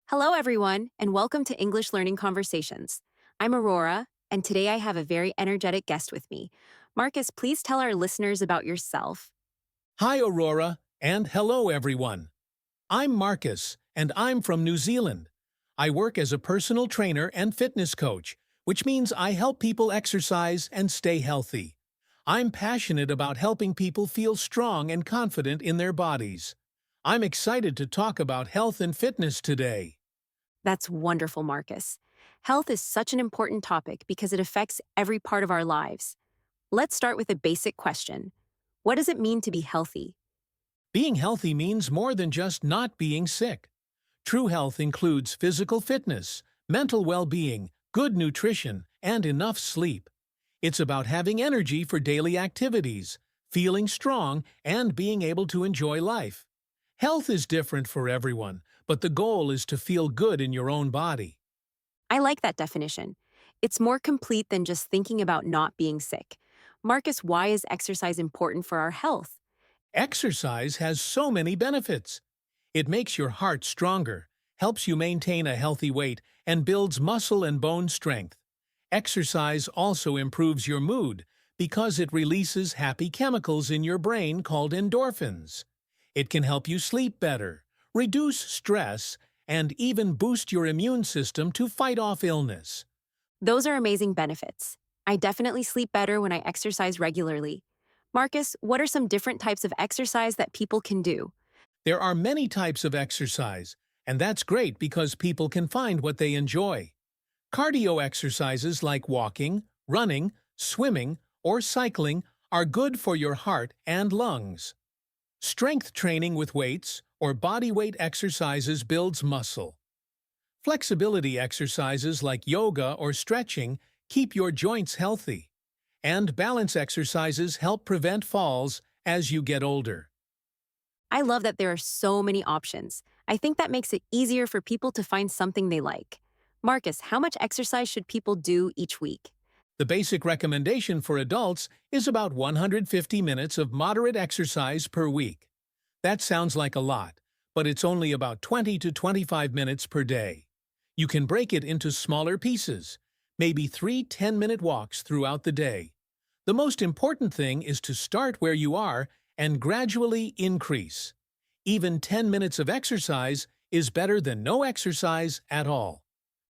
Hello, everyone, and welcome to English Learning Conversations. I'm Aurora, and today I have a very energetic guest with me. Marcus, please tell our listeners about yourself. Hi, Aurora, and hello, everyone. I'm Marcus, and I'm from New Zealand. I work as a personal trainer and fitness coach, which means I help people exercise and stay healthy. I'm passionate about helping people feel strong and confident in their bodies. I'm excited to talk about health and fitness today. That's wonderful, Marcus. Health is such an important topic because it affects every part of our lives. Let's start with a basic question. What does it mean to be healthy? Being healthy means more than just not being sick. True health includes physical fitness, mental well-being, good nutrition, and enough sleep. It's about having energy for daily activities, feeling strong, and being able to enjoy life. Health is different for everyone, but the goal is to feel good in your own body. I like that definition. It's more complete than just thinking about not being sick. Marcus, why is exercise important for our health? Exercise has so many benefits. It makes your heart stronger, helps you maintain a healthy weight, and builds muscle and bone strength. Exercise also improves your mood because it releases happy chemicals in your brain called endorphins. It can help you sleep better, reduce stress, and even boost your immune system to fight off illness. Those are amazing benefits. I definitely sleep better when I exercise regularly. Marcus, what are some different types of exercise that people can do? There are many types of exercise, and that's great because people can find what they enjoy. Cardio exercises like walking, running, swimming, or cycling are good for your heart and lungs. Strength training with weights or body weight exercises builds muscle. Flexibility exercises like yoga or stretching keep your joints healthy. And balance exercises help prevent falls as you get older. I love that there are so many options. I think that makes it easier for people to find something they like. Marcus, how much exercise should people do each week? The basic recommendation for adults is about 150 minutes of moderate exercise per week. That sounds like a lot, but it's only about 20 to 25 minutes per day. You can break it into smaller pieces, maybe 3 10-minute walks throughout the day. The most important thing is to start where you are and gradually increase. Even 10 minutes of exercise is better than no exercise at all.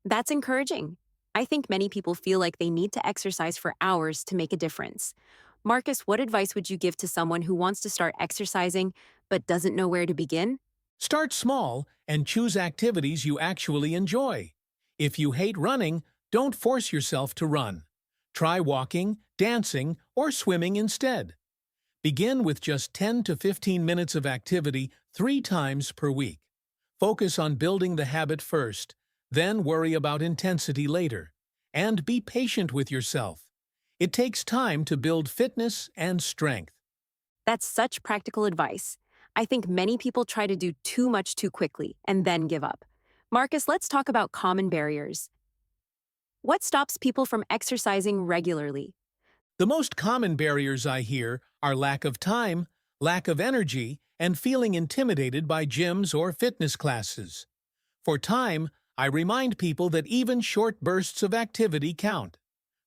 That's encouraging. I think many people feel like they need to exercise for hours to make a difference. Marcus, what advice would you give to someone who wants to start exercising but doesn't know where to begin? Start small and choose activities you actually enjoy. If you hate running, don't force yourself to run. Try walking, dancing, or swimming instead. Begin with just 10 to 15 minutes of activity 3 times per week. Focus on building the habit first, then worry about intensity later. And be patient with yourself. It takes time to build fitness and strength. That's such practical advice. I think many people try to do too much too quickly and then give up. Marcus, let's talk about common barriers. What stops people from exercising regularly? The most common barriers I hear are lack of time, lack of energy, and feeling intimidated by gyms or fitness classes. For time, I remind people that even short bursts of activity count.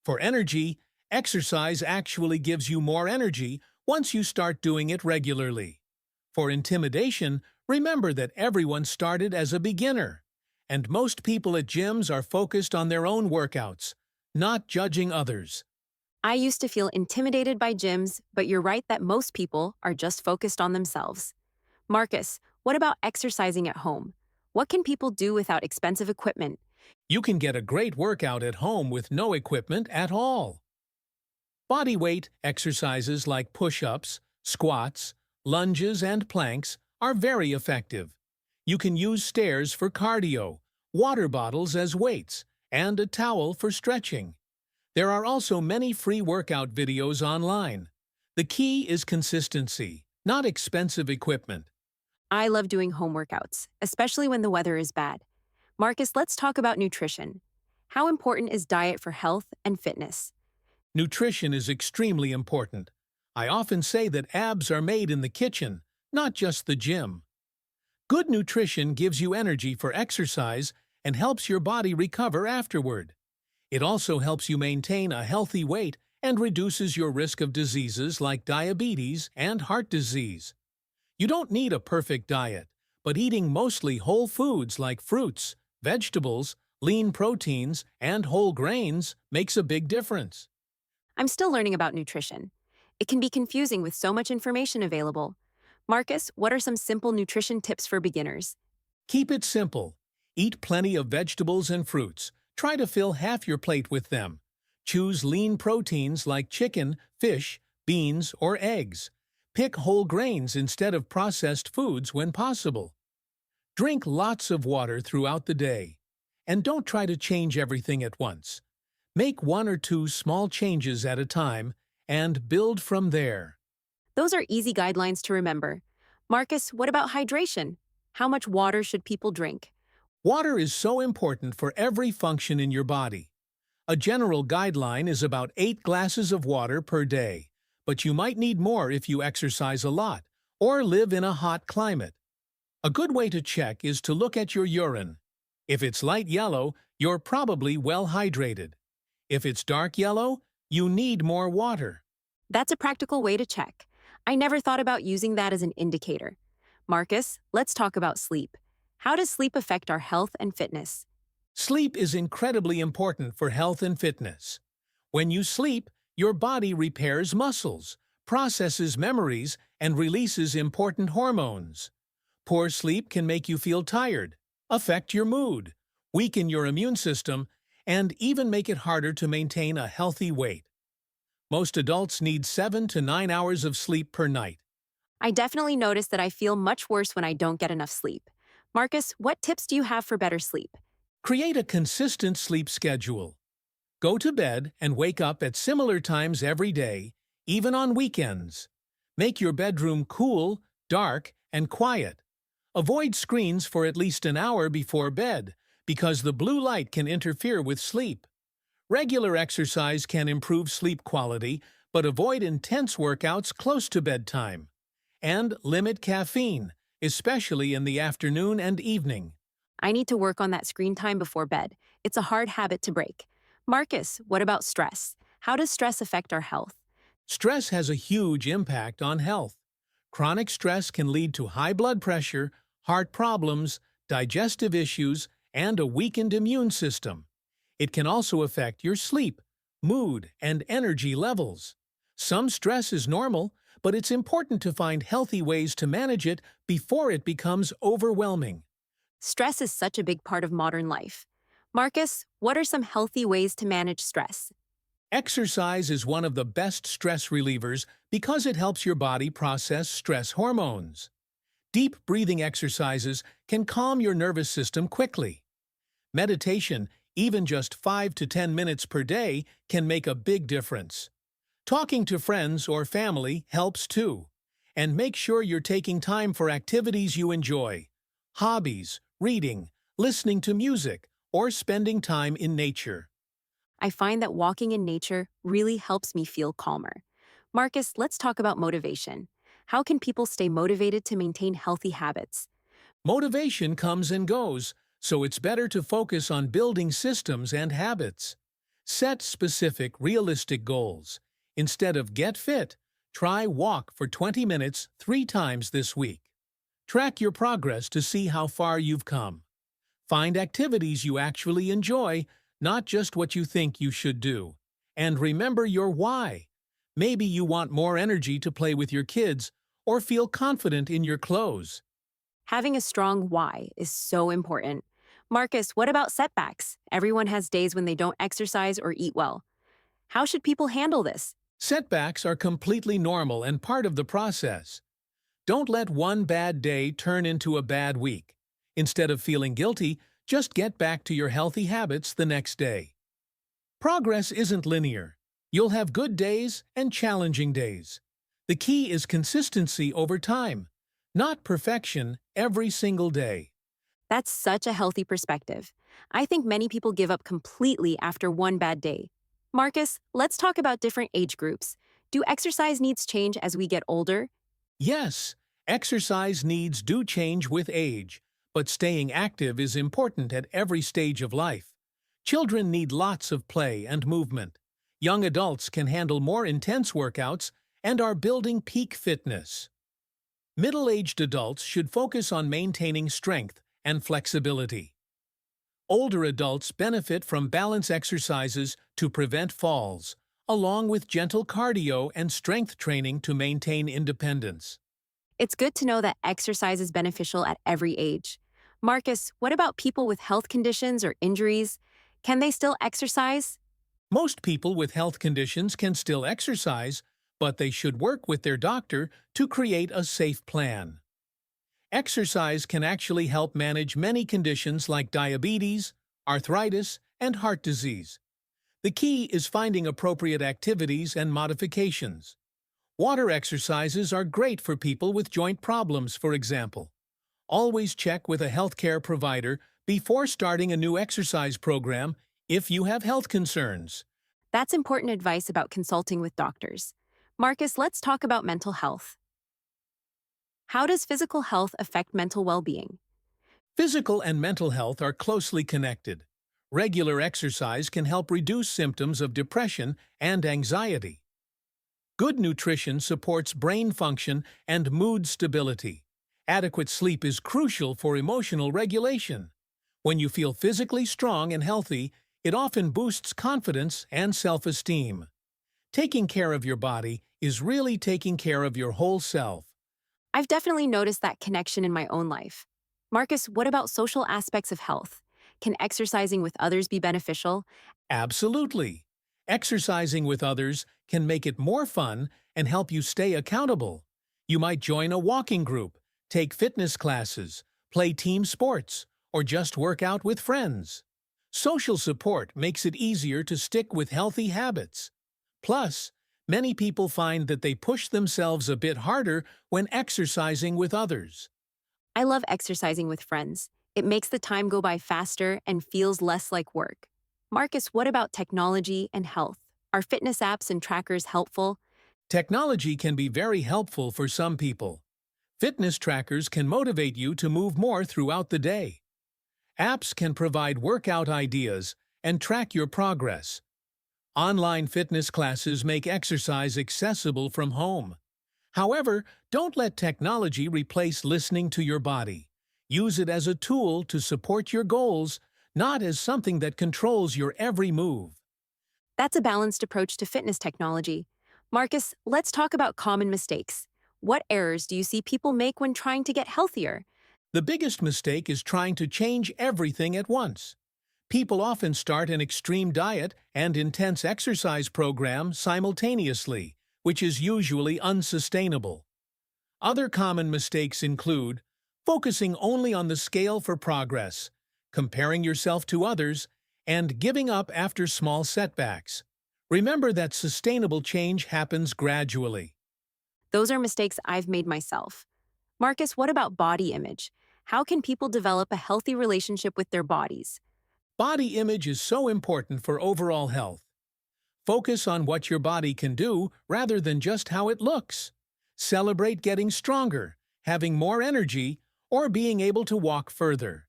For energy, exercise actually gives you more energy once you start doing it regularly. For intimidation, remember that everyone started as a beginner, and most people at gyms are focused on their own workouts, not judging others. I used to feel intimidated by gyms, but you're right that most people are just focused on themselves. Marcus, what about exercising at home? What can people do without expensive equipment? You can get a great workout at home with no equipment at all. Body weight exercises like push-ups, squats, lunges, and planks are very effective. You can use stairs for cardio, water bottles as weights, and a towel for stretching. There are also many free workout videos online. The key is consistency, not expensive equipment. I love doing home workouts, especially when the weather is bad. Marcus, let's talk about nutrition. How important is diet for health and fitness? Nutrition is extremely important. I often say that abs are made in the kitchen, not just the gym. Good nutrition gives you energy for exercise and helps your body recover afterward. It also helps you maintain a healthy weight and reduces your risk of diseases like diabetes and heart disease. You don't need a perfect diet, but eating mostly whole foods like fruits, vegetables, lean proteins, and whole grains makes a big difference. I'm still learning about nutrition. It can be confusing with so much information available. Marcus, what are some simple nutrition tips for beginners? Keep it simple. Eat plenty of vegetables and fruits. Try to fill half your plate with them. Choose lean proteins like chicken, fish, beans, or eggs. Pick whole grains instead of processed foods when possible. Drink lots of water throughout the day. And don't try to change everything at once. Make one or two small changes at a time and build from there. Those are easy guidelines to remember. Marcus, what about hydration? How much water should people drink? Water is so important for every function in your body. A general guideline is about 8 glasses of water per day, but you might need more if you exercise a lot or live in a hot climate. A good way to check is to look at your urine. If it's light yellow, you're probably well hydrated. If it's dark yellow, you need more water. That's a practical way to check. I never thought about using that as an indicator. Marcus, let's talk about sleep. How does sleep affect our health and fitness? Sleep is incredibly important for health and fitness. When you sleep, your body repairs muscles, processes memories, and releases important hormones. Poor sleep can make you feel tired, affect your mood, weaken your immune system, and even make it harder to maintain a healthy weight. Most adults need 7 to 9 hours of sleep per night. I definitely notice that I feel much worse when I don't get enough sleep. Marcus, what tips do you have for better sleep? Create a consistent sleep schedule. Go to bed and wake up at similar times every day, even on weekends. Make your bedroom cool, dark, and quiet. Avoid screens for at least an hour before bed, because the blue light can interfere with sleep. Regular exercise can improve sleep quality, but avoid intense workouts close to bedtime. And limit caffeine, especially in the afternoon and evening. I need to work on that screen time before bed. It's a hard habit to break. Marcus, what about stress? How does stress affect our health? Stress has a huge impact on health. Chronic stress can lead to high blood pressure, heart problems, digestive issues, and a weakened immune system. It can also affect your sleep, mood, and energy levels. Some stress is normal, but it's important to find healthy ways to manage it before it becomes overwhelming. Stress is such a big part of modern life. Marcus, what are some healthy ways to manage stress? Exercise is one of the best stress relievers because it helps your body process stress hormones. Deep breathing exercises can calm your nervous system quickly. Meditation, even just 5 to 10 minutes per day, can make a big difference. Talking to friends or family helps too. And make sure you're taking time for activities you enjoy. Hobbies, reading, listening to music, or spending time in nature. I find that walking in nature really helps me feel calmer. Marcus, let's talk about motivation. How can people stay motivated to maintain healthy habits? Motivation comes and goes, so it's better to focus on building systems and habits. Set specific, realistic goals. Instead of get fit, try walk for 20 minutes 3 times this week. Track your progress to see how far you've come. Find activities you actually enjoy, not just what you think you should do. And remember your why. Maybe you want more energy to play with your kids or feel confident in your clothes. Having a strong why is so important. Marcus, what about setbacks? Everyone has days when they don't exercise or eat well. How should people handle this? Setbacks are completely normal and part of the process. Don't let one bad day turn into a bad week. Instead of feeling guilty, just get back to your healthy habits the next day. Progress isn't linear. You'll have good days and challenging days. The key is consistency over time, not perfection every single day. That's such a healthy perspective. I think many people give up completely after one bad day. Marcus, let's talk about different age groups. Do exercise needs change as we get older? Yes, Exercise needs do change with age, but staying active is important at every stage of life. Children need lots of play and movement. Young adults can handle more intense workouts and are building peak fitness. Middle-aged adults should focus on maintaining strength and flexibility. Older adults benefit from balance exercises to prevent falls, along with gentle cardio and strength training to maintain independence. It's good to know that exercise is beneficial at every age. Marcus, what about people with health conditions or injuries? Can they still exercise? Most people with health conditions can still exercise, but they should work with their doctor to create a safe plan. Exercise can actually help manage many conditions like diabetes, arthritis, and heart disease. The key is finding appropriate activities and modifications. Water exercises are great for people with joint problems, for example. Always check with a healthcare provider before starting a new exercise program if you have health concerns. That's important advice about consulting with doctors. Marcus, let's talk about mental health. How does physical health affect mental well-being? Physical and mental health are closely connected. Regular exercise can help reduce symptoms of depression and anxiety. Good nutrition supports brain function and mood stability. Adequate sleep is crucial for emotional regulation. When you feel physically strong and healthy, it often boosts confidence and self-esteem. Taking care of your body is really taking care of your whole self. I've definitely noticed that connection in my own life. Marcus, what about social aspects of health? Can exercising with others be beneficial? Absolutely. Exercising with others can make it more fun and help you stay accountable. You might join a walking group, take fitness classes, play team sports, or just work out with friends. Social support makes it easier to stick with healthy habits. Plus, many people find that they push themselves a bit harder when exercising with others. I love exercising with friends. It makes the time go by faster and feels less like work. Marcus, what about technology and health? Are fitness apps and trackers helpful? Technology can be very helpful for some people. Fitness trackers can motivate you to move more throughout the day. Apps can provide workout ideas and track your progress. Online fitness classes make exercise accessible from home. However, don't let technology replace listening to your body. Use it as a tool to support your goals, not as something that controls your every move. That's a balanced approach to fitness technology. Marcus, let's talk about common mistakes. What errors do you see people make when trying to get healthier? The biggest mistake is trying to change everything at once. People often start an extreme diet and intense exercise program simultaneously, which is usually unsustainable. Other common mistakes include focusing only on the scale for progress, comparing yourself to others, and giving up after small setbacks. Remember that sustainable change happens gradually. Those are mistakes I've made myself. Marcus, what about body image? How can people develop a healthy relationship with their bodies? Body image is so important for overall health. Focus on what your body can do rather than just how it looks. Celebrate getting stronger, having more energy, or being able to walk further.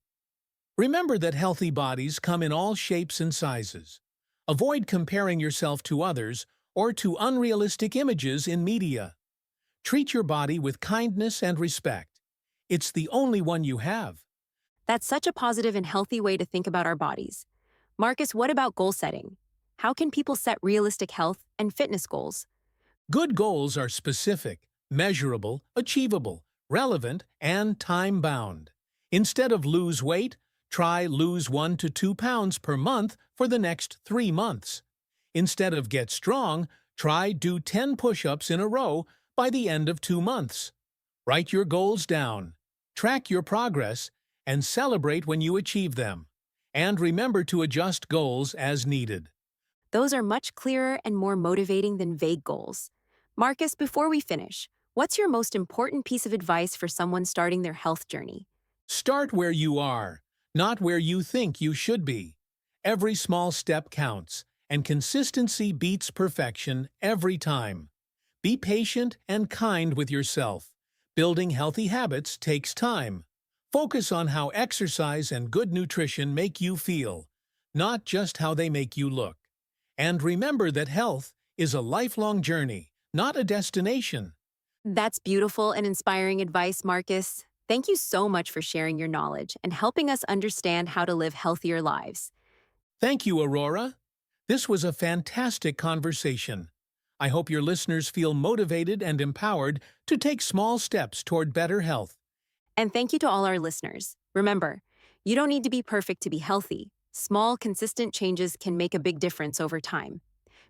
Remember that healthy bodies come in all shapes and sizes. Avoid comparing yourself to others or to unrealistic images in media. Treat your body with kindness and respect. It's the only one you have. That's such a positive and healthy way to think about our bodies. Marcus, what about goal setting? How can people set realistic health and fitness goals? Good goals are specific, measurable, achievable, relevant, and time-bound. Instead of lose weight, try lose 1 to 2 pounds per month for the next 3 months. Instead of get strong, try do 10 push-ups in a row by the end of 2 months. Write your goals down, track your progress, and celebrate when you achieve them. And remember to adjust goals as needed. Those are much clearer and more motivating than vague goals. Marcus, before we finish, what's your most important piece of advice for someone starting their health journey? Start where you are, not where you think you should be. Every small step counts, and consistency beats perfection every time. Be patient and kind with yourself. Building healthy habits takes time. Focus on how exercise and good nutrition make you feel, not just how they make you look. And remember that health is a lifelong journey, not a destination. That's beautiful and inspiring advice, Marcus. Thank you so much for sharing your knowledge and helping us understand how to live healthier lives. Thank you, Aurora. This was a fantastic conversation. I hope your listeners feel motivated and empowered to take small steps toward better health. And thank you to all our listeners. Remember, you don't need to be perfect to be healthy. Small, consistent changes can make a big difference over time.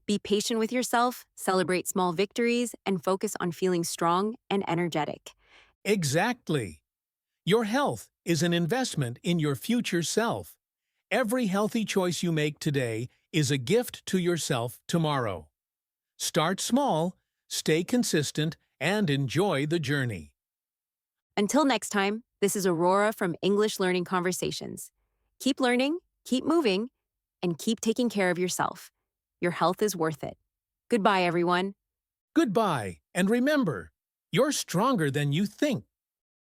Be patient with yourself, celebrate small victories, and focus on feeling strong and energetic. Exactly. Your health is an investment in your future self. Every healthy choice you make today is a gift to yourself tomorrow. Start small, stay consistent, and enjoy the journey. Until next time, this is Aurora from English Learning Conversations. Keep learning, keep moving, and keep taking care of yourself. Your health is worth it. Goodbye, everyone. Goodbye, and remember, you're stronger than you think.